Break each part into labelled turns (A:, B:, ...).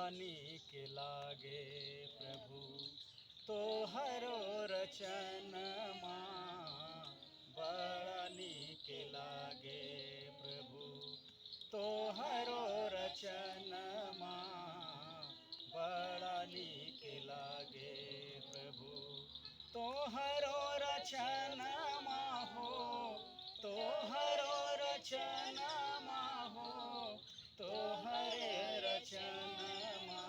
A: बड़ा नीक लागे प्रभु तोहरो रचनमा, बड़ा नीक लागे प्रभु तोहरो रचनमा, बड़ा नीक लागे प्रभु तोहरो रचनमा हो, तोहरो रचनमा हो, तोहरे रचनमा,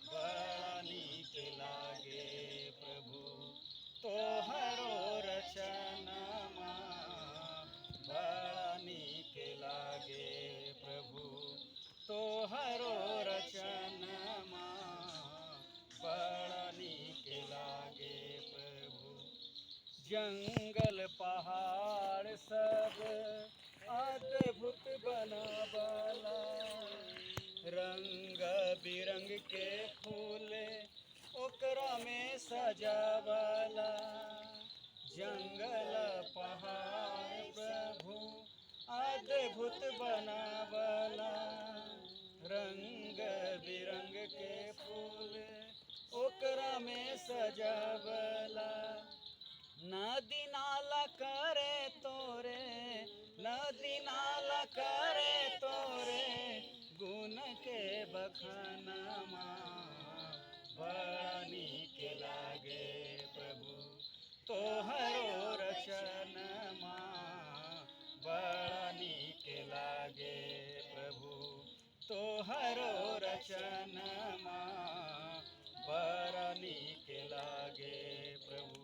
A: बड़ा नीक लागे प्रभु तोहरो रचनमा, बड़ा नीक लागे प्रभु तोहरो रचनमा, बड़ा नीक लागे प्रभु। जंगल पहाड़ सब अद्भुत बनावला, रंग बिरंग के फूल ओकरा में सजावला। जंगल पहाड़ प्रभु अद्भुत बनावला, रंग बिरंग के फूल ओकरा में सजावला। नदी नाला करे तोरे, नदी नाला करे तोरे गुण के बखानमा, बड़ा नीक लागे प्रभु तोहरो रचनमा, बड़ा नीक लागे प्रभु तोहरो रचनमा, बड़ा नीक लागे प्रभु।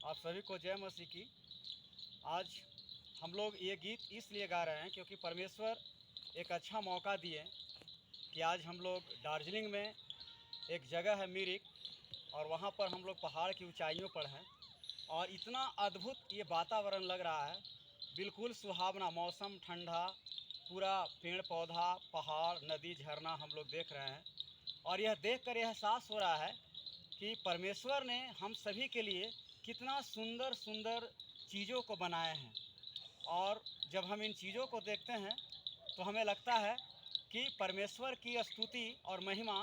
A: आप सभी को जय मसीह की। आज हम लोग ये गीत इसलिए गा रहे हैं क्योंकि परमेश्वर एक अच्छा मौका दिए कि आज हम लोग दार्जिलिंग में एक जगह है मिरिक, और वहाँ पर हम लोग पहाड़ की ऊंचाइयों पर हैं, और इतना अद्भुत ये वातावरण लग रहा है, बिल्कुल सुहावना मौसम, ठंडा, पूरा पेड़ पौधा, पहाड़, नदी, झरना हम लोग देख रहे हैं। और यह देखकर यह एहसास हो रहा है कि परमेश्वर ने हम सभी के लिए कितना सुंदर सुंदर चीज़ों को बनाए हैं। और जब हम इन चीज़ों को देखते हैं तो हमें लगता है कि परमेश्वर की स्तुति और महिमा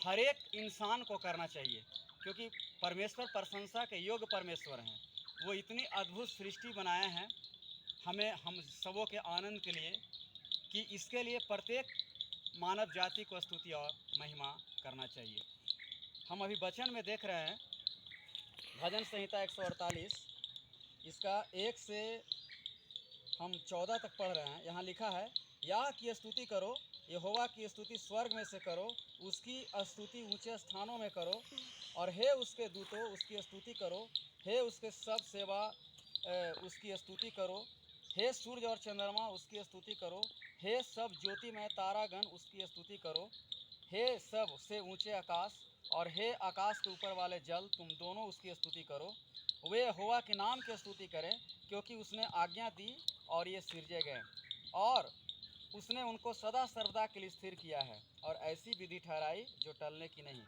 A: हर एक इंसान को करना चाहिए, क्योंकि परमेश्वर प्रशंसा के योग्य परमेश्वर हैं। वो इतनी अद्भुत सृष्टि बनाए हैं हमें, हम सबों के आनंद के लिए, कि इसके लिए प्रत्येक मानव जाति को स्तुति और महिमा करना चाहिए। हम अभी वचन में देख रहे हैं भजन संहिता 148, इसका 1 से हम 14 तक पढ़ रहे हैं। यहाँ लिखा है, याह की स्तुति करो, यहोवा की स्तुति स्वर्ग में से करो, उसकी स्तुति ऊंचे स्थानों में करो, और हे उसके दूतों उसकी स्तुति करो, हे उसके सब सेवा उसकी स्तुति करो, हे सूर्य और चंद्रमा उसकी स्तुति करो, हे सब ज्योतिमय तारागण उसकी स्तुति करो, हे सब से ऊंचे आकाश और हे आकाश के ऊपर वाले जल, तुम दोनों उसकी स्तुति करो। वे यहोवा के नाम की स्तुति करें, क्योंकि उसने आज्ञा दी और ये सिरजे गए, और उसने उनको सदा सर्वदा के लिए स्थिर किया है, और ऐसी विधि ठहराई जो टलने की नहीं।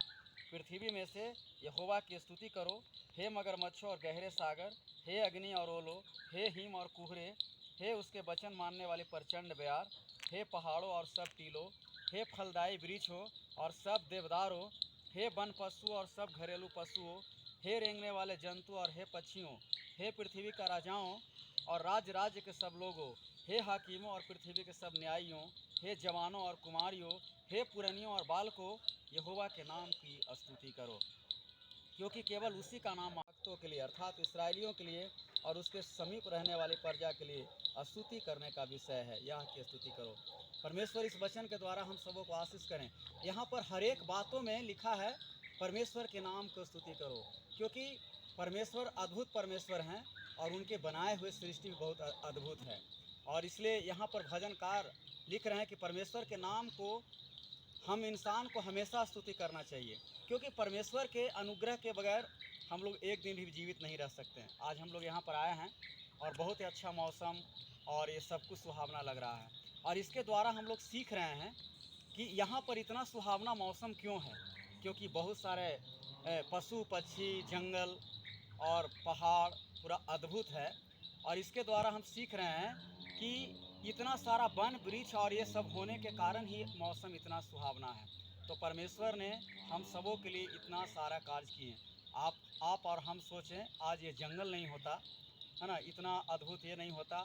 A: पृथ्वी में से यहोवा की स्तुति करो, हे मगरमच्छों और गहरे सागर, हे अग्नि और ओलो, हे हिम और कुहरे, हे उसके वचन मानने वाले प्रचंड बयार, हे पहाड़ों और सब टीलों, हे फलदायी वृक्षों और सब देवदारों, हे वन पशु और सब घरेलू पशुओं, हे रेंगने वाले जंतु और हे पक्षियों, हे पृथ्वी का राजाओं और राज्य राज्य के सब लोगों, हे हाकिमों और पृथ्वी के सब न्यायियों, हे जवानों और कुमारियों, हे पुरनियों और बालकों, यहोवा के नाम की स्तुति करो, क्योंकि केवल उसी का नाम भक्तों के लिए अर्थात इसराइलियों के लिए और उसके समीप रहने वाली प्रजा के लिए स्तुति करने का विषय है। यह की स्तुति करो। परमेश्वर इस वचन के द्वारा हम सबों को आशीष करें। यहाँ पर हर एक बातों में लिखा है परमेश्वर के नाम को स्तुति करो, क्योंकि परमेश्वर अद्भुत परमेश्वर हैं और उनके बनाए हुए सृष्टि भी बहुत अद्भुत है। और इसलिए यहाँ पर भजनकार लिख रहे हैं कि परमेश्वर के नाम को हम इंसान को हमेशा स्तुति करना चाहिए, क्योंकि परमेश्वर के अनुग्रह के बगैर हम लोग एक दिन भी जीवित नहीं रह सकते हैं। आज हम लोग यहाँ पर आए हैं और बहुत ही अच्छा मौसम और ये सब कुछ सुहावना लग रहा है, और इसके द्वारा हम लोग सीख रहे हैं कि यहाँ पर इतना सुहावना मौसम क्यों है, क्योंकि बहुत सारे पशु पक्षी, जंगल और पहाड़ पूरा अद्भुत है। और इसके द्वारा हम सीख रहे हैं कि इतना सारा वन वृक्ष और ये सब होने के कारण ही मौसम इतना सुहावना है। तो परमेश्वर ने हम सबों के लिए इतना सारा कार्य किए। आप और हम सोचें, आज ये जंगल नहीं होता है ना, इतना अद्भुत ये नहीं होता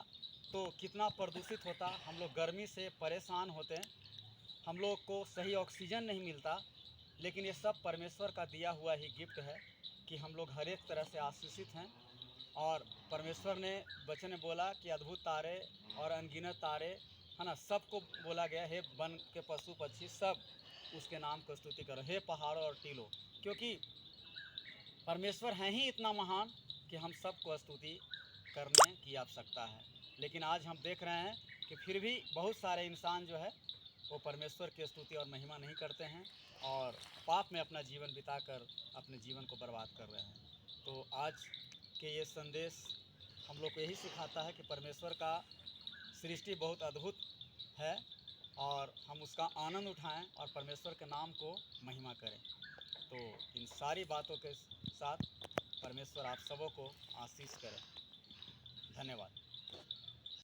A: तो कितना प्रदूषित होता, हम लोग गर्मी से परेशान होते हैं, हम लोग को सही ऑक्सीजन नहीं मिलता। लेकिन ये सब परमेश्वर का दिया हुआ ही गिफ्ट है कि हम लोग हर एक तरह से आशीषित हैं। और परमेश्वर ने वचन में बोला कि अद्भुत तारे और अनगिनत तारे है ना, सबको बोला गया, हे वन के पशु पक्षी सब उसके नाम को स्तुति करो, हे पहाड़ों और टीलों, क्योंकि परमेश्वर हैं ही इतना महान कि हम सबको स्तुति करने की आवश्यकता है। लेकिन आज हम देख रहे हैं कि फिर भी बहुत सारे इंसान जो है वो परमेश्वर की स्तुति और महिमा नहीं करते हैं और पाप में अपना जीवन बिताकर अपने जीवन को बर्बाद कर रहे हैं। तो आज के ये संदेश हम लोग को यही सिखाता है कि परमेश्वर का सृष्टि बहुत अद्भुत है और हम उसका आनंद उठाएं और परमेश्वर के नाम को महिमा करें। तो इन सारी बातों के साथ परमेश्वर आप सबों को आशीष करें। धन्यवाद।